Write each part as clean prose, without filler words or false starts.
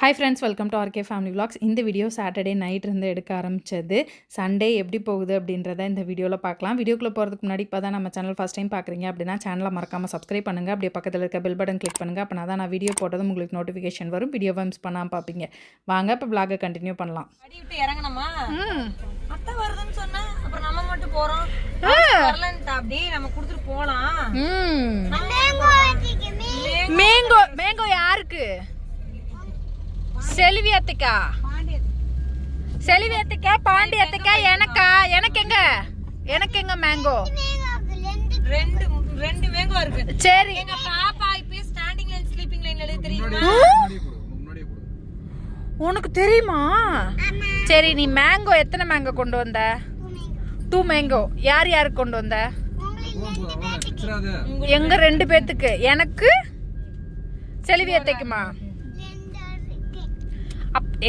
Hi friends, welcome to RK Family Vlogs. இந்த video Saturday night இருந்து எடுக்க ஆரம்பிச்சது. சண்டே எப்படி போகுது அப்படின்றத இந்த வீடியோவில் பார்க்கலாம். வீடியோக்குள்ளே போகிறதுக்கு முன்னாடி இப்போ தான் நம்ம சேனல் ஃபஸ்ட் டைம் பார்க்குறீங்க அப்படின்னா சேனலை மறக்காமல் சப்ஸ்கிரைப் பண்ணுங்கள். அப்படியே பக்கத்தில் இருக்க பெல் பட்டன் கிளிக் பண்ணுங்கள். அப்படின்னா தான் நான் வீடியோ போட்டதும் உங்களுக்கு நோட்டிஃபிகேஷன் வரும். வீடியோவை மிஸ் பண்ணாமல் பார்ப்பீங்க. வாங்க இப்போ vlog கண்டினியூ பண்ணலாம். அடி விட்டு இறங்கணுமா? அத்தை வருதுன்னு சொன்னா அப்புறம் நம்ம மட்டும் போறோம். வரலன்ட்டா அப்படியே நம்ம கொடுத்துட்டு போலாம். மேங்கோ யாருக்கு? செல்வியத்துக்கா பாண்டியத்துக்கா எனக்கு எங்க மேங்கோ ரெண்டு மேங்கோ இருக்கு. சரி எங்க பாப்பா இப்ப ஸ்டாண்டிங் லைன் ஸ்லீப்பிங் லைன்ல எழுதி தெரியுமா? உனக்கு தெரியுமா? சரி நீ மேங்கோ எத்தனை மேங்கோ கொண்டு வந்த? 2 மேங்கோ. யாருக்கு கொண்டு வந்த? எங்க 2 பேத்துக்கு. எனக்கு செல்வியத்தைக்குமா?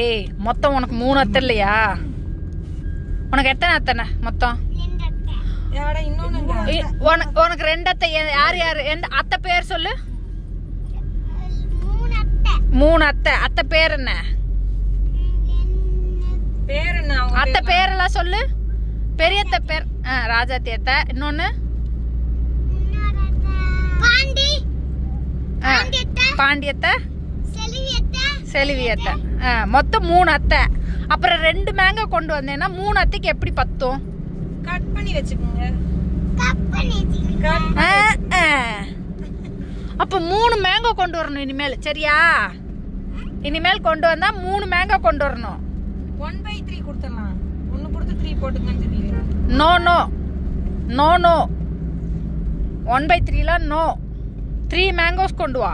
ஏய் மொத்தம் உனக்கு 3 அத்தை இல்லையா? உனக்கு எத்தனை அத்தனை மொத்தம்? உனக்கு 2 அத்தை. யார் எந்த அத்தை பேர் சொல்லு? 3 அத்தை. அத்தை பேர் என்ன? அத்தை பேரெல்லாம் சொல்லு. பெரிய அத்தை பேர் ராஜாத்தி அத்தை. இன்னொன்னு பாண்டியத்தை, செல்வியத்தை. மொத்தம் 3 அத்தை. அப்புறம் 2 மேங்கோ கொண்டு வந்தேன்னா 3 அத்தைக்கு எப்படி பத்தும்? கட் பண்ணி வச்சுக்கோங்க. அப்ப 3 மேங்கோ கொண்டு வரணும் இனிமேல். சரியா? இனிமேல் கொண்டு வந்தா 3 மேங்கோ கொண்டு வரணும். 1/3 கொடுத்தலாம். 1 கொடுத்து 3 போட்டுக்கன்னு சொல்லிடு. No 1/3ல no. 3 மேங்கோஸ் கொண்டு வா.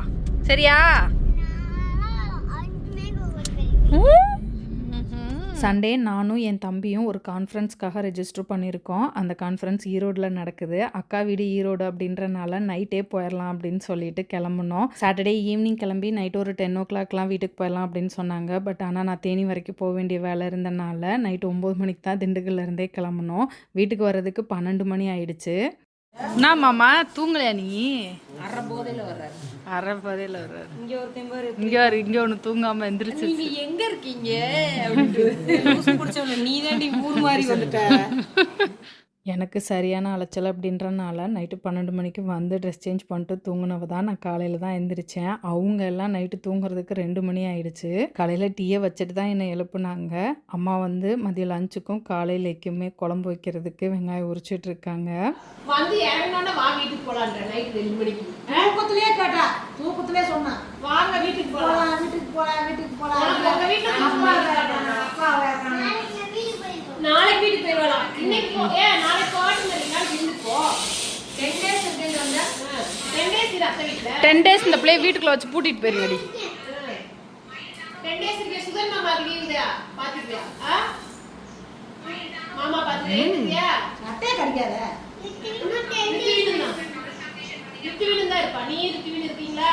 சரியா? சண்டே நானும் என் தம்பியும் ஒரு கான்ஃபரன்ஸ்க்காக ரெஜிஸ்டர் பண்ணியிருக்கோம். அந்த கான்ஃபரன்ஸ் ஈரோடில் நடக்குது. அக்கா வீடு ஈரோடு அப்படின்றனால நைட்டே போயிடலாம் அப்படின்னு சொல்லிட்டு கிளம்புனோம். சாட்டர்டே ஈவினிங் கிளம்பி நைட் ஒரு 10 o'clockலாம் வீட்டுக்கு போயிடலாம் அப்படின்னு சொன்னாங்க. பட் ஆனால் நான் தேனி வரைக்கும் போக வேண்டிய வேலை இருந்தனால நைட்டு 9 மணிக்கு தான் திண்டுக்கல்ல இருந்தே கிளம்புனோம். வீட்டுக்கு வர்றதுக்கு 12 மணி ஆயிடுச்சு. என்ன மாமா தூங்கலையா நீ? அரை போதையில வர்றாரு. இங்க ஒண்ணு தூங்காம எந்திரிச்சு. நீங்க எங்க இருக்கீங்க? நீ தாண்டி ஊர் மாதிரி வந்துட்ட. எனக்கு சரியான அலைச்சல் அப்படின்றனால நைட்டு 12 மணிக்கு வந்து ட்ரெஸ் சேஞ்ச் பண்ணிட்டு தூங்கினவ தான் நான் காலையில் தான் எழுந்திரிச்சேன். அவங்க எல்லாம் நைட்டு தூங்குறதுக்கு 2 மணி ஆயிடுச்சு. காலையில் டீயை வச்சுட்டு தான் என்னை எழுப்புனாங்க. அம்மா வந்து மதியம் லஞ்சுக்கும் காலையிலேக்குமே குழம்பு வைக்கிறதுக்கு வெங்காயம் உரிச்சிட்டு இருக்காங்க. வந்து இறங்கினோட வா வீட்டுக்கு போலான்ற. நைட் 2 மணிக்கு தூக்கத்திலே கேட்டா, தூக்கத்திலே சொன்னா வாங்க வீட்டுக்கு போலாம். உங்க வீட்டுக்கு நாளைக்கு வீட்டுக்கு போயிடலாம். இன்னைக்கு நாளைக்கு போ. 10 days இருந்து வந்தா 10 days இது அத்தை வீட்ல. 10 days இந்த பிள்ளை வீட்டுக்குள்ள வச்சு பூட்டிட்டு போயிருங்கடி. 10 days இருக்கு. சுதன் மாமா லீவுதா பாத்துக்கியா? மாமா பாத்துக்கியா? அத்தை கடிக்காத. யுத்தி வீடு தான் இருப்பா. நீ யுத்தி வீடு இருக்கீங்களா?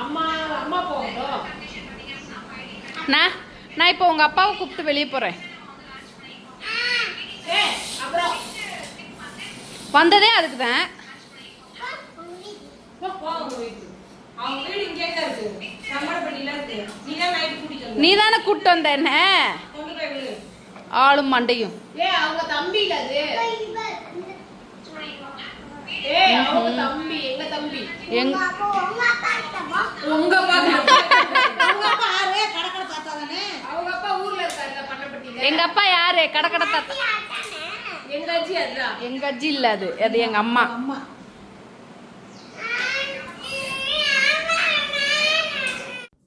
அம்மா போகட்டும். நான் இப்போ உங்க அப்பாவை கூப்பிட்டு வெளியே போறேன். வந்ததே அதுக்கு தான். நீ தானே கூப்பிட்டு வந்த என்ன? ஆளும் மண்டையும். அவங்க தம்பி இல்ல அது. அவங்க தம்பி எங்க தம்பி. உங்க அப்பா அவங்க அப்பா யாரு? கடக்கட தாத்தா தானே. அவங்க அப்பா ஊர்ல இருக்காரு பண்ணப்பட்டில. எங்க அப்பா யாரு? கடக்கட தாத்தா. எங்க அஜி அதுதான். எங்க அஜி இல்ல அது. அது எங்க அம்மா.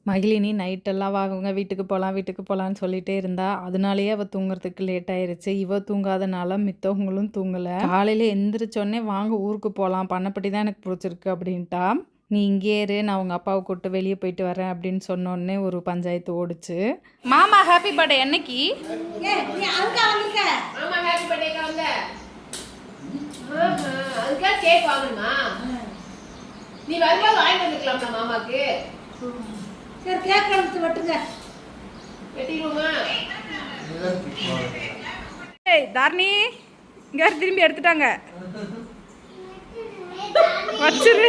மகிழினி நைட்டெல்லாம் வாங்க வீட்டுக்கு போகலான்னு சொல்லிட்டே இருந்தா. அதனாலேயே அவள் தூங்குறதுக்கு லேட் ஆயிருச்சு. இவ தூங்காதனால மித்தவங்களும் தூங்கலை. காலையில் எந்திரிச்சோடனே வாங்க ஊருக்கு போகலாம், பண்ணப்பட்டி தான் எனக்கு பிடிச்சிருக்கு அப்படின்ட்டா. நீ இங்கே இரு, நான் உங்கள் அப்பாவை கூப்பிட்டு வெளியே போயிட்டு வரேன் அப்படின்னு சொன்னோடனே ஒரு பஞ்சாயத்து ஓடிச்சு. மாமா ஹாப்பி பர்த்டே என்னைக்கு? கேக் வாங்கணுமா? நீ வரும்போது வாங்கிட்டு வந்துக்கலாம்ல மாமாக்கு. சரி கேக் எடுத்து வெட்டுங்க. வெட்டிடுவோமா? ஏய் தாரணி இங்கே திரும்பி எடுத்துட்டாங்க. வச்சிரு.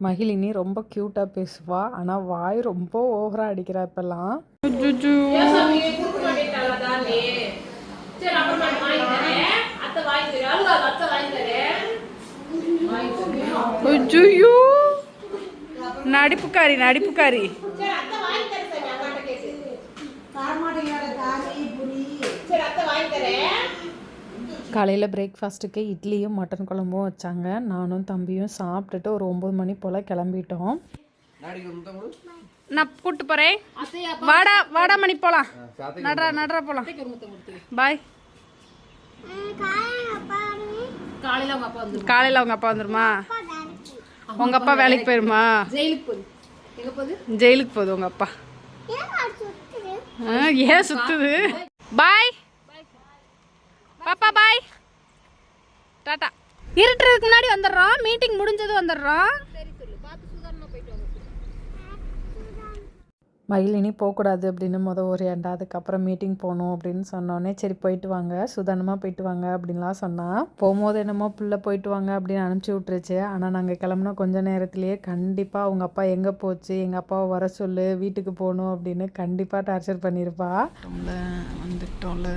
மகிழினி ரொம்ப க்யூட்டாக பேசுவா, ஆனால் வாய் ரொம்ப ஓவராக அடிக்கிறா இப்பெல்லாம். ஐயோ, நடிப்புக்காரி நடிப்புக்காரி. காலையில் பிரேக்ஃபாஸ்ட்டுக்கு இட்லியும் மட்டன் குழம்பும் வச்சாங்க. நானும் தம்பியும் சாப்பிட்டுட்டு ஒரு 9 மணி போல் கிளம்பிட்டோம். நான் கூப்பிட்டு போகிறேன். வாடா வாடா மணி போகலாம். நடரா போகலாம். பாய். காலையில் அவங்க அப்பா வந்துருமா? உங்கள் அப்பா வேலைக்கு போயிருமா? ஜெயிலுக்கு போகுது உங்கள் அப்பா. ஏன் சுத்துது? பாய் பாப்பா, பாய் டாட்டா. இருட்டுறதுக்கு முன்னாடி வந்துடுறோம், மீட்டிங் முடிஞ்சது வந்துடுறோம். மகிழினி போகக்கூடாது அப்படின்னு ஒரு ஏண்டா, அதுக்கப்புறம் மீட்டிங் போகணும் அப்படின்னு சொன்னோடனே சரி போயிட்டு வாங்க, சுதானமாக போயிட்டு வாங்க அப்படின்லாம் சொன்னால், போகும்போது என்னமோ பிள்ளை போயிட்டு வாங்க அப்படின்னு அனுப்பிச்சி விட்டுருச்சு. ஆனால் நாங்கள் கிளம்புனா கொஞ்சம் நேரத்துலேயே கண்டிப்பாக அவங்க அப்பா எங்கே போச்சு, எங்கள் அப்பாவை வர சொல்லு, வீட்டுக்கு போகணும் அப்படின்னு கண்டிப்பாக டார்ச்சர் பண்ணியிருப்பா. வந்துட்டோம்ல.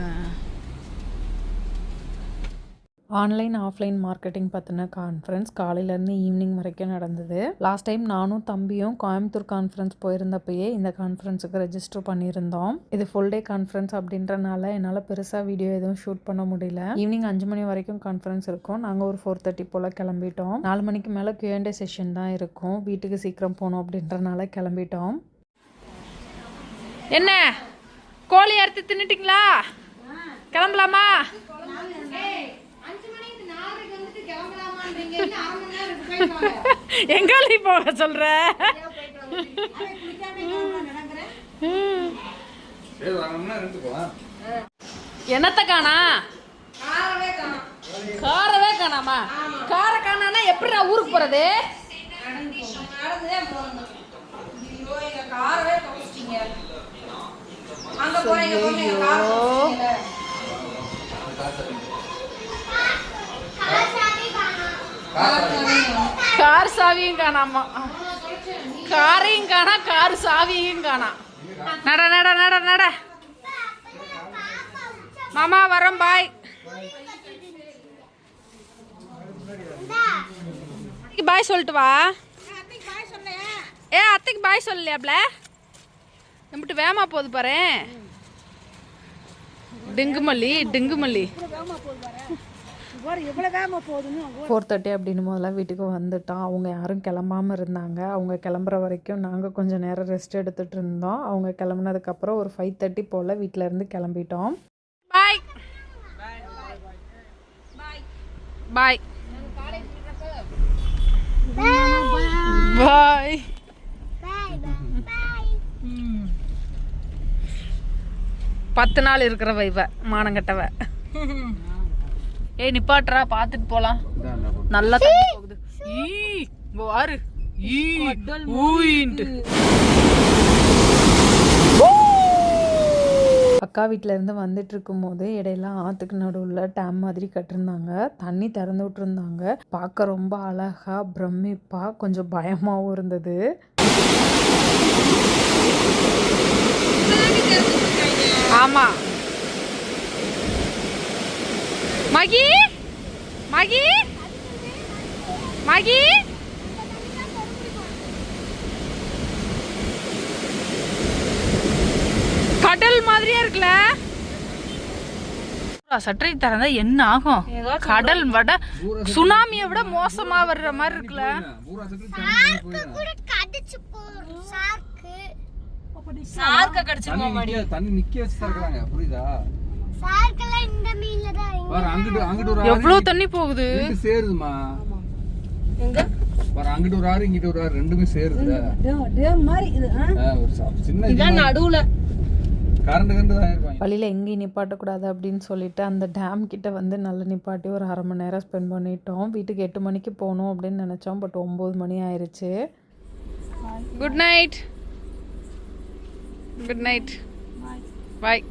ஆன்லைன் ஆஃப்லைன் மார்க்கெட்டிங் பற்றின கான்ஃபரன்ஸ் காலையிலேருந்து ஈவினிங் வரைக்கும் நடந்தது. லாஸ்ட் டைம் நானும் தம்பியும் கோயம்புத்தூர் கான்ஃபரன்ஸ் போயிருந்தப்பயே இந்த கான்ஃபரன்ஸுக்கு ரெஜிஸ்டர் பண்ணியிருந்தோம். இது ஃபுல் டே கான்ஃபரன்ஸ் அப்படின்றனால என்னால் பெருசாக வீடியோ எதுவும் ஷூட் பண்ண முடியல. ஈவினிங் 5 மணி வரைக்கும் கான்ஃபரன்ஸ் இருக்கும். நாங்கள் ஒரு 4:30 போல் கிளம்பிட்டோம். 4 மணிக்கு மேலே Q&A செஷன் தான் இருக்கும். வீட்டுக்கு சீக்கிரம் போகணும் அப்படின்றனால கிளம்பிட்டோம். என்ன கோழி அறுத்து தின்னுட்டிங்களா? கிளம்பலாமா? எங்காலி போக சொல்ற? என்னத்த காணா? காரவே காணாமா? கார காணானா எப்படி நான் ஊருக்கு போறது? கார் சாவியும் காணாமா, காரையும் காணா, கார் சாவியும் காணா. நட நட நட நட மாமா, வரோம். பாய். பாய் சொல்லிட்டு வா. அத்தைக்கு பாய் சொல்லலையாப்ல? எம்பிட்டு வேமா போகுது பாரு. டிங்குமல்லி டிங்குமல்லி. 4:30 அப்படின்னு முதல்ல வீட்டுக்கு வந்துட்டோம். அவங்க யாரும் கிளம்பாமல் இருந்தாங்க. அவங்க கிளம்புற வரைக்கும் நாங்கள் கொஞ்சம் நேரம் ரெஸ்ட் எடுத்துகிட்டு இருந்தோம். அவங்க கிளம்புனதுக்கப்புறம் ஒரு 5:30 போல் வீட்டிலேருந்து கிளம்பிட்டோம். பாய் பாய் பாய். 10 நாள் இருக்கிற வைவ மானங்கட்டவ. ஏய் நிப்பாட்றா, பார்த்துட்டு போலாம். நல்லா தண்ணி போகுது. வாரு அக்கா வீட்டில இருந்து வந்துட்டு இருக்கும் போது இடையில ஆத்துக்கு நடுவில் டேம் மாதிரி கட்டிருந்தாங்க. தண்ணி திறந்து விட்டுருந்தாங்க. பார்க்க ரொம்ப அழகா பிரமிப்பா கொஞ்சம் பயமாவும் இருந்தது. ஆமா மகி மகி மகி. கடல் மாதிரியே இருக்குல்ல. சட்டை திறந்தா என்ன ஆகும்? கடல் விட சுனாமியை விட மோசமா வர்ற மாதிரி இருக்குல்ல. எவ்வளவு தண்ணி போகுது. சேருதுமா அங்கிட்டு ஒரு ஆறு இங்கிட்டு ஒரு ஆறு ரெண்டுமே சேருது. நடுவுல வழியில் எங்கேயும் நிப்பாட்டக்கூடாது அப்படின்னு சொல்லிட்டு அந்த டேம் கிட்ட வந்து நல்லா நிப்பாட்டி ஒரு 1/2 மணி நேரம் ஸ்பெண்ட் பண்ணிட்டோம். வீட்டுக்கு 8 மணிக்கு போகணும் அப்படின்னு நினச்சோம். பட் 9 மணி ஆயிடுச்சு. Good night. Good night. Bye.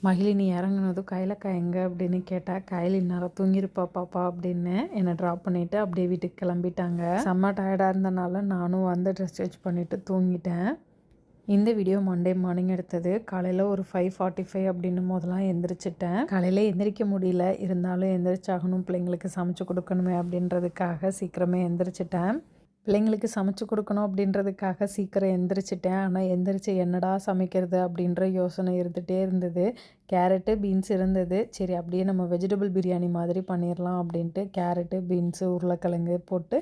Magizhini இறங்குனதும் கையிலக்கா எங்கே அப்படின்னு கேட்டால் கையில் இந்நேரம் தூங்கியிருப்பா பாப்பா அப்படின்னு என்னை ட்ராப் பண்ணிவிட்டு அப்படியே வீட்டுக்கு கிளம்பிட்டாங்க. செம்ம டயர்டாக இருந்தனால நானும் வந்து ட்ரெஸ் சேஞ்ச் பண்ணிவிட்டு தூங்கிட்டேன். இந்த வீடியோ மண்டே மார்னிங் எடுத்தது. காலையில் ஒரு 5:45 அப்படின்னும் போதெல்லாம் எந்திரிச்சிட்டேன். காலையில் எந்திரிக்க முடியல, இருந்தாலும் எந்திரிச்சாகணும், பிள்ளைங்களுக்கு சமைச்சு கொடுக்கணுமே அப்படின்றதுக்காக சீக்கிரமே எந்திரிச்சிட்டேன். பிள்ளைங்களுக்கு சமைச்சு கொடுக்கணும் அப்படின்றதுக்காக சீக்கிரம் எந்திரிச்சிட்டேன். ஆனால் எந்திரிச்சு என்னடா சமைக்கிறது அப்படின்ற யோசனை இருந்துகிட்டே இருந்தது. கேரட்டு பீன்ஸ் இருந்தது. சரி அப்படியே நம்ம வெஜிடபிள் பிரியாணி மாதிரி பண்ணிடலாம் அப்படின்ட்டு கேரட்டு பீன்ஸு உருளைக்கிழங்கு போட்டு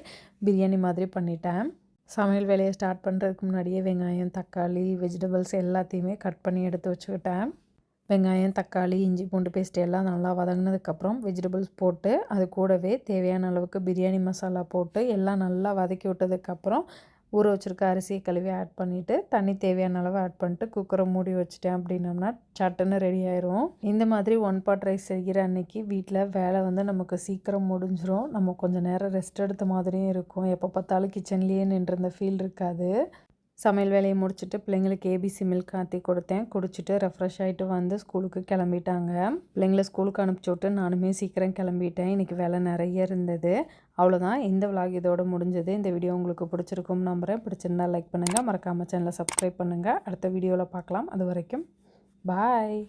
பிரியாணி மாதிரி பண்ணிட்டேன். சமையல் வேலையை ஸ்டார்ட் பண்ணுறதுக்கு முன்னாடியே வெங்காயம், தக்காளி, வெஜிடபிள்ஸ் எல்லாத்தையுமே கட் பண்ணி எடுத்து வச்சுக்கிட்டேன். வெங்காயம், தக்காளி, இஞ்சி பூண்டு பேஸ்ட் எல்லாம் நல்லா வதங்கினதுக்கப்புறம் வெஜிடபிள்ஸ் போட்டு அது கூடவே தேவையான அளவுக்கு பிரியாணி மசாலா போட்டு எல்லாம் நல்லா வதக்கி விட்டதுக்கப்புறம் ஊற வச்சுருக்க அரிசியை கழுவி ஆட் பண்ணிவிட்டு தண்ணி தேவையான அளவு ஆட் பண்ணிட்டு குக்கரை மூடி வச்சுட்டேன் அப்படின்னோம்னா சட்டுன்னு ரெடி ஆயிரும். இந்த மாதிரி 1 பாட் ரைஸ் செய்கிற அன்னைக்கு வீட்டில் வேலை வந்து நமக்கு சீக்கிரம் முடிஞ்சிடும். நம்ம கொஞ்சம் நேரம் ரெஸ்ட் எடுத்த மாதிரியும் இருக்கும். எப்போ பார்த்தாலும் கிச்சன்லேயே நின்றுருந்த ஃபீல் இருக்காது. சமையல் வேலையை முடிச்சுட்டு பிள்ளைங்களுக்கு ஏபிசி மில்க் ஆற்றி கொடுத்தேன். குடிச்சிட்டு ரெஃப்ரெஷ் ஆகிட்டு வந்து ஸ்கூலுக்கு கிளம்பிட்டாங்க. பிள்ளைங்கள ஸ்கூலுக்கு அனுப்பிச்சி விட்டு நானுமே சீக்கிரம் கிளம்பிட்டேன். இன்றைக்கி வேலை நிறைய இருந்தது. அவ்வளோதான், இந்த விலாக் இதோட முடிஞ்சது. இந்த வீடியோ உங்களுக்கு பிடிச்சிருக்கும்னு நம்புகிறேன். பிடிச்சிருந்தா லைக் பண்ணுங்கள், மறக்காமல் சேனலை சப்ஸ்கிரைப் பண்ணுங்கள். அடுத்த வீடியோவில் பார்க்கலாம். அது வரைக்கும் பாய்.